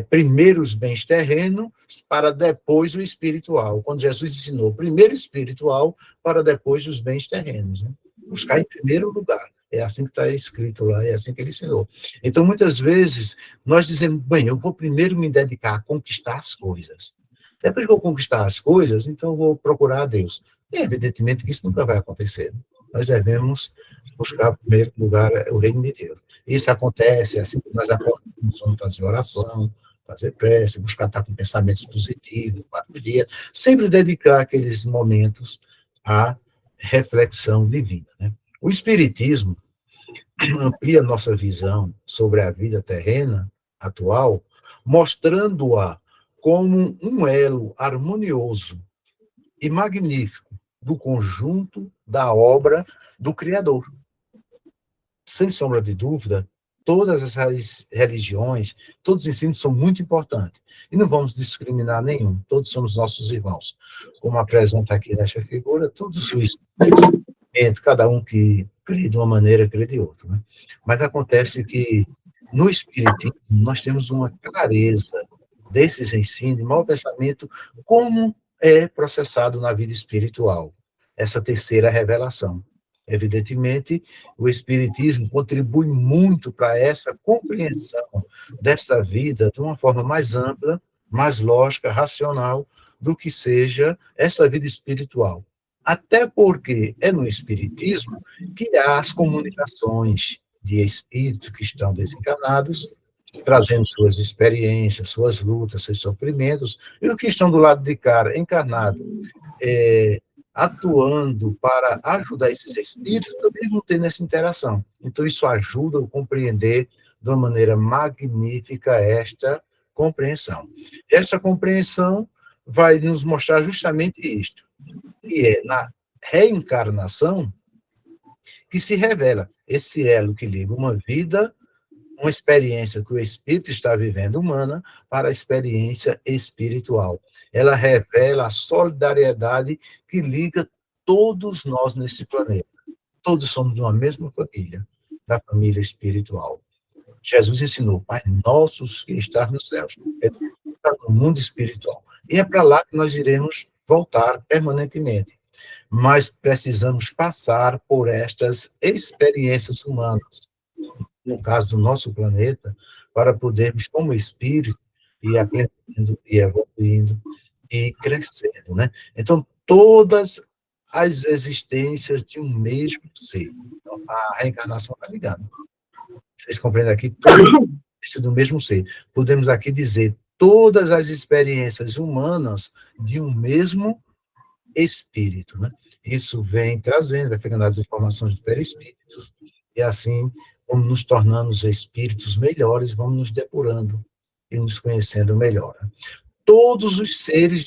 Primeiro os bens terrenos para depois o espiritual. Quando Jesus ensinou primeiro o espiritual para depois os bens terrenos, né? Buscar em primeiro lugar. É assim que está escrito lá, é assim que ele ensinou. Então, muitas vezes, nós dizemos, bem, eu vou primeiro me dedicar a conquistar as coisas. Depois que eu conquistar as coisas, então eu vou procurar a Deus. E, evidentemente, que isso nunca vai acontecer. Nós devemos buscar, em primeiro lugar, o reino de Deus. Isso acontece assim que nós acordamos, vamos fazer oração, fazer prece, buscar estar com pensamentos positivos, 4 dias, sempre dedicar aqueles momentos à reflexão divina, né? O Espiritismo amplia nossa visão sobre a vida terrena atual, mostrando-a como um elo harmonioso e magnífico do conjunto da obra do Criador. Sem sombra de dúvida, todas essas religiões, todos os ensinos são muito importantes. E não vamos discriminar nenhum, todos somos nossos irmãos. Como apresenta aqui nesta figura, todos os espíritos, cada um que crê de uma maneira, crê de outra, né? Mas acontece que, no Espiritismo, nós temos uma clareza desses ensinos, de mau pensamento, como é processado na vida espiritual, essa terceira revelação. Evidentemente, o Espiritismo contribui muito para essa compreensão dessa vida de uma forma mais ampla, mais lógica, racional, do que seja essa vida espiritual. Até porque é no Espiritismo que há as comunicações de espíritos que estão desencarnados, trazendo suas experiências, suas lutas, seus sofrimentos, e os que estão do lado de cá, encarnado, atuando para ajudar esses espíritos, também vão ter nessa interação. Então, isso ajuda a compreender de uma maneira magnífica esta compreensão. Esta compreensão vai nos mostrar justamente isto, que é na reencarnação que se revela esse elo que liga uma vida, uma experiência que o espírito está vivendo humana, para a experiência espiritual. Ela revela a solidariedade que liga todos nós nesse planeta. Todos somos de uma mesma família, da família espiritual. Jesus ensinou, Pai nosso que estás nos céus, está no mundo espiritual. E é para lá que nós iremos voltar permanentemente. Mas precisamos passar por estas experiências humanas, no caso do nosso planeta, para podermos, como espírito, ir aprendendo, ir evoluindo e crescendo, né? Então, todas as existências de um mesmo ser. Então, a reencarnação está ligada. Vocês compreendem aqui? Todas do mesmo ser. Podemos aqui dizer todas as experiências humanas de um mesmo espírito, né? Isso vem trazendo, vai pegando as informações dos perispíritos, e assim vamos nos tornando espíritos melhores, vamos nos depurando e nos conhecendo melhor. Todos os seres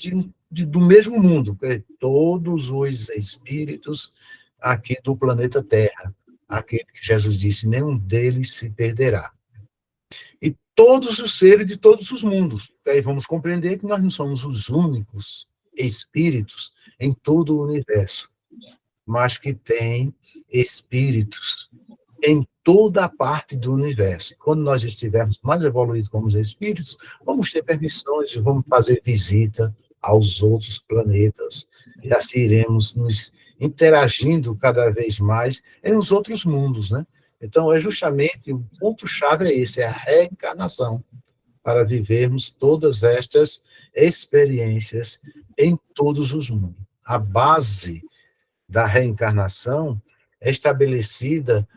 do mesmo mundo, todos os espíritos aqui do planeta Terra, aquele que Jesus disse, nenhum deles se perderá. E todos os seres de todos os mundos. Aí vamos compreender que nós não somos os únicos espíritos em todo o universo, mas que tem espíritos em toda a parte do universo. Quando nós estivermos mais evoluídos como os espíritos, vamos ter permissões e vamos fazer visita aos outros planetas. E assim iremos nos interagindo cada vez mais em os outros mundos, né? Então, é justamente o ponto-chave é esse, é a reencarnação, para vivermos todas estas experiências em todos os mundos. A base da reencarnação é estabelecida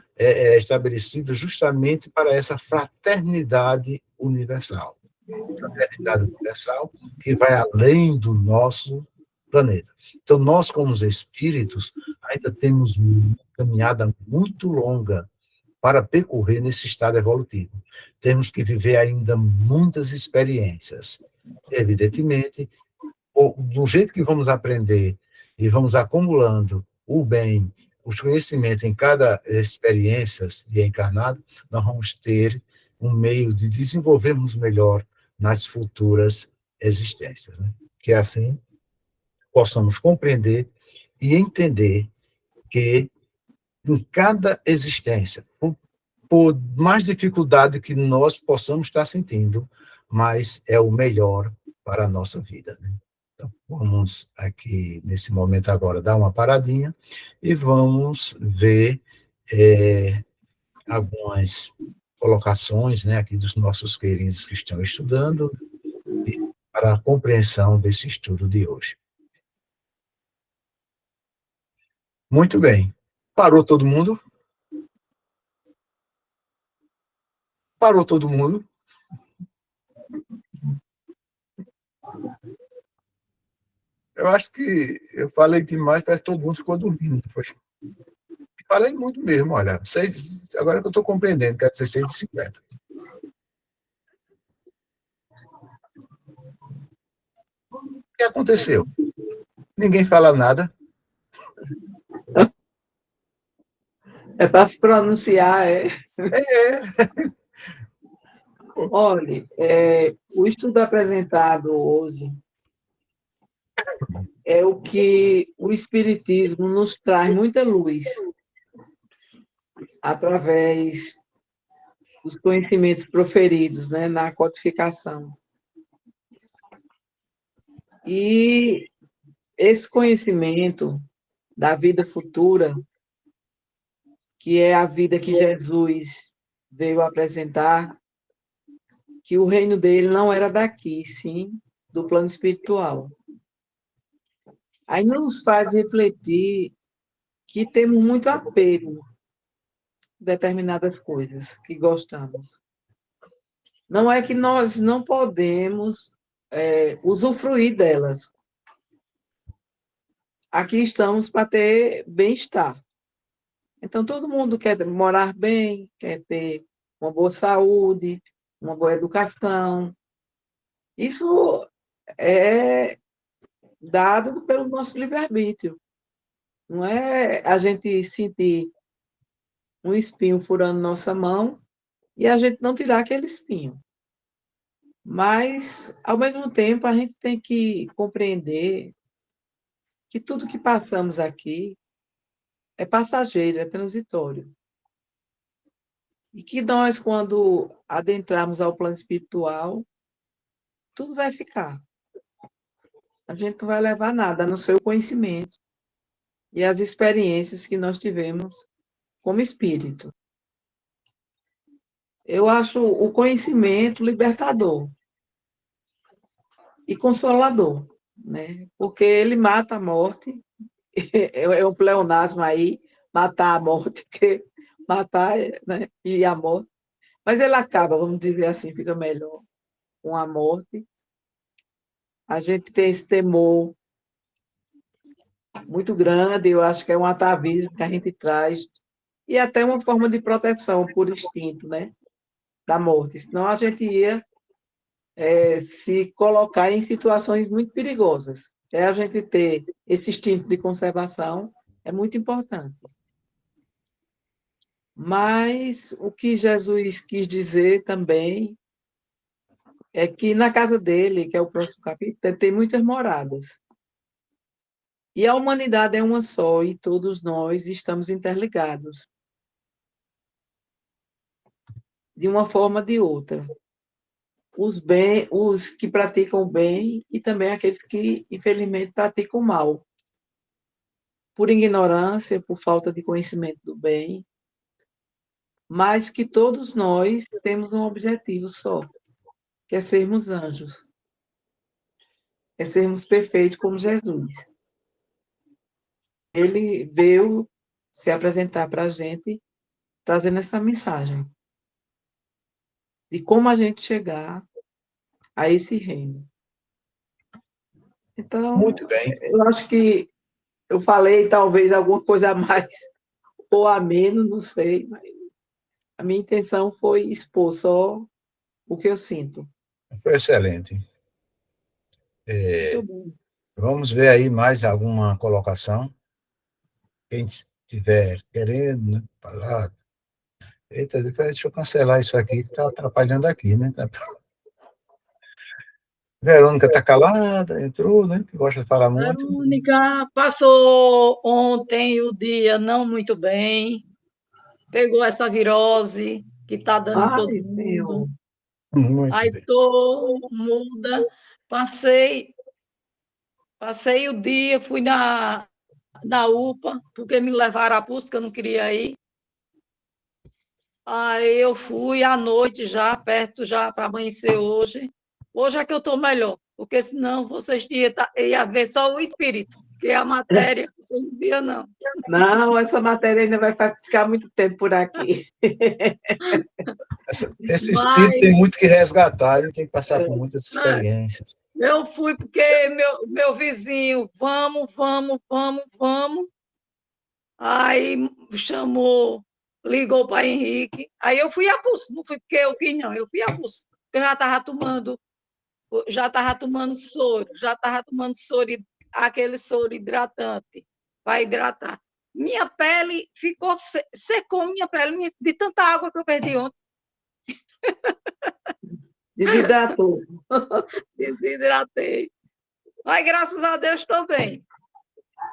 justamente para essa fraternidade universal. Fraternidade universal que vai além do nosso planeta. Então, nós, como os espíritos, ainda temos uma caminhada muito longa para percorrer nesse estado evolutivo. Temos que viver ainda muitas experiências. Evidentemente, do jeito que vamos aprender e vamos acumulando o bem, os conhecimentos em cada experiência de encarnado, nós vamos ter um meio de desenvolvermos melhor nas futuras existências. Né? Que assim possamos compreender e entender que em cada existência, por mais dificuldade que nós possamos estar sentindo, mas é o melhor para a nossa vida. Né? Então, vamos aqui, nesse momento agora, dar uma paradinha e vamos ver algumas colocações, né, aqui dos nossos queridos que estão estudando para a compreensão desse estudo de hoje. Muito bem. Parou todo mundo? Parou todo mundo? Eu acho que eu falei demais, parece que todo mundo ficou dormindo. Falei muito mesmo, olha. Agora que eu estou compreendendo, que é 16h50. O que aconteceu? Ninguém fala nada. É para se pronunciar, é? É. Olha, o estudo apresentado hoje é o que o Espiritismo nos traz muita luz através dos conhecimentos proferidos, né, na codificação. E esse conhecimento da vida futura, que é a vida que Jesus veio apresentar, que o reino dele não era daqui, sim, do plano espiritual. Aí nos faz refletir que temos muito apego a determinadas coisas que gostamos. Não é que nós não podemos usufruir delas. Aqui estamos para ter bem-estar. Então, todo mundo quer morar bem, quer ter uma boa saúde, uma boa educação. Isso é dado pelo nosso livre-arbítrio. Não é a gente sentir um espinho furando nossa mão e a gente não tirar aquele espinho. Mas, ao mesmo tempo, a gente tem que compreender que tudo que passamos aqui é passageiro, é transitório. E que nós, quando adentrarmos ao plano espiritual, tudo vai ficar. A gente não vai levar nada, a não ser o conhecimento e as experiências que nós tivemos como espírito. Eu acho o conhecimento libertador e consolador, né? Porque ele mata a morte é um pleonasmo aí, matar a morte, que matar, né, e a morte. Mas ele acaba, vamos dizer assim, fica melhor com a morte. A gente tem esse temor muito grande, eu acho que é um atavismo que a gente traz, e até uma forma de proteção por instinto, né, da morte. Senão a gente ia se colocar em situações muito perigosas. A gente ter esse instinto de conservação é muito importante. Mas o que Jesus quis dizer também é que na casa dele, que é o próximo capítulo, tem muitas moradas. E a humanidade é uma só, e todos nós estamos interligados, de uma forma ou de outra. Os que praticam o bem e também aqueles que, infelizmente, praticam o mal. Por ignorância, por falta de conhecimento do bem, mas que todos nós temos um objetivo só, que é sermos anjos, é sermos perfeitos como Jesus. Ele veio se apresentar para a gente, trazendo essa mensagem de como a gente chegar a esse reino. Então, Muito bem. eu acho que eu falei talvez alguma coisa a mais ou a menos, não sei, mas a minha intenção foi expor só o que eu sinto. Foi excelente. Muito bom. Vamos ver aí mais alguma colocação. Quem estiver querendo, né, falar. Eita, deixa eu cancelar isso aqui, que está atrapalhando aqui, né? Verônica está calada, entrou, né? Que gosta de falar muito. Verônica passou ontem o dia não muito bem, pegou essa virose que está dando em todo mundo. Muito Aí bem. estou muda, passei o dia, fui na UPA, porque me levaram a pulso, que eu não queria ir. Aí eu fui à noite já, perto já para amanhecer hoje. Hoje é que eu estou melhor, porque senão vocês iam ver só o espírito, que a matéria, vocês não viam, não. Não, essa matéria ainda vai ficar muito tempo por aqui. Esse espírito tem muito que resgatar, ele tem que passar por muitas experiências. Eu fui porque meu vizinho, vamos. Aí chamou, ligou para Henrique. Aí eu fui a pulso, não fui porque eu quis, não, eu fui a pulso. Eu já estava tomando soro, aquele soro hidratante, para hidratar. Minha pele ficou, secou minha pele de tanta água que eu perdi ontem. Desidratou. Desidratei. Mas, graças a Deus, estou bem.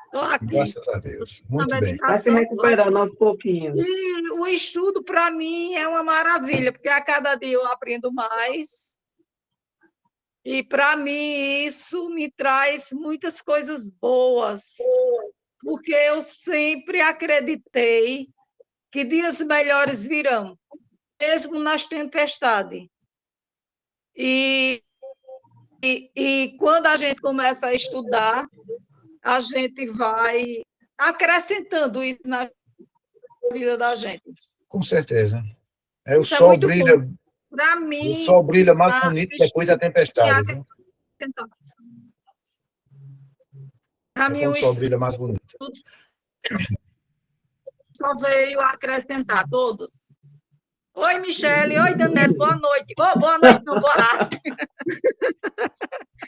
Estou aqui. Graças a Deus. Muito bem. Vai se recuperando aos pouquinhos. E o estudo, para mim, é uma maravilha, porque a cada dia eu aprendo mais. E, para mim, isso me traz muitas coisas boas, porque eu sempre acreditei que dias melhores virão, mesmo nas tempestades. E quando a gente começa a estudar, a gente vai acrescentando isso na vida da gente. Com certeza. O sol brilha. Para mim, o sol brilha mais bonito depois da tempestade. Para mim, o sol brilha mais bonito. Só veio acrescentar todos. Oi, Michele. Oi, Daniela. Boa noite. Oh, boa noite, não, boa tarde.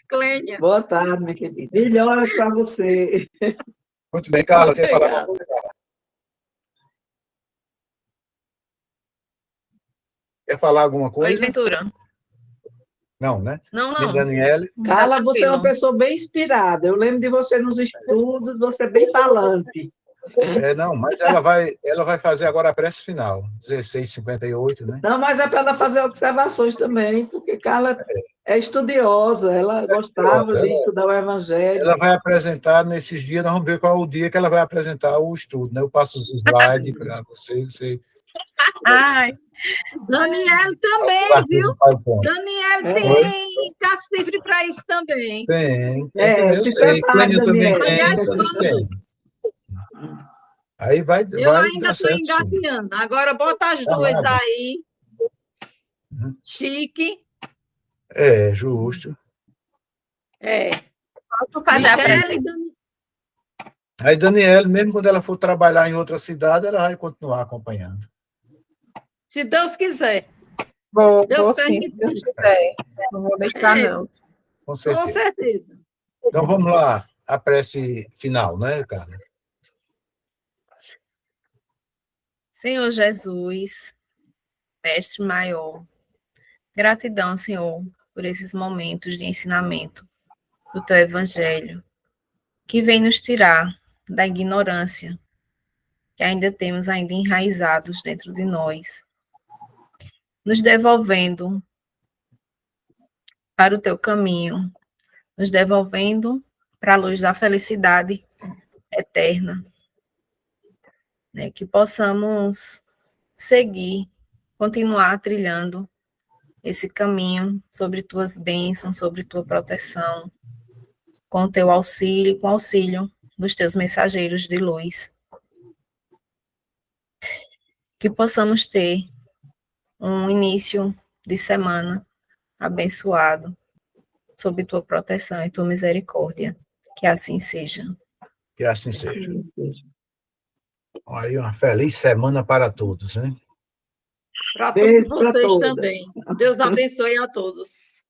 Clênia. Boa tarde, minha querida. Melhoras para você. Muito bem, Carla, quer falar alguma coisa? Quer falar alguma coisa? Oi, Ventura. Não, né? Não. E Daniele? Carla, você é uma pessoa bem inspirada. Eu lembro de você nos estudos, você é bem falante. Não, mas ela vai fazer agora a prece final, 16h58, né? Não, mas é para ela fazer observações também, porque Carla é estudiosa, ela gostava de estudar o Evangelho. Ela vai apresentar nesses dias, nós vamos ver qual é o dia que ela vai apresentar o estudo, né? Eu passo os slides para você. Ai. Daniel também, viu? Daniel tem cacife para isso também. Tem, eu sei. Clênia também tem. Aí vai Eu ainda dar estou certo, sim. engateando. Agora bota as Tá duas nada. aí. Uhum. Chique. É, justo. É. Posso fazer a Michele, prece? Aí, Daniela, mesmo quando ela for trabalhar em outra cidade, ela vai continuar acompanhando. se Deus quiser. Vou Deus sim, se Deus permitir. quiser. Não vou deixar, É, não. Com com certeza. certeza. Então, vamos lá. A prece final, né, Carla? Senhor Jesus, Mestre maior, gratidão, Senhor, por esses momentos de ensinamento do Teu Evangelho, que vem nos tirar da ignorância que ainda temos ainda enraizados dentro de nós, nos devolvendo para o Teu caminho, nos devolvendo para a luz da felicidade eterna, né, que possamos seguir, continuar trilhando esse caminho sobre tuas bênçãos, sobre tua proteção, com teu auxílio e com o auxílio dos teus mensageiros de luz. Que possamos ter um início de semana abençoado, sob tua proteção e tua misericórdia. Que assim seja. Que assim seja. Assim seja. Aí, uma feliz semana para todos, né? Para Beijo todos para vocês todas. também. Deus abençoe a todos.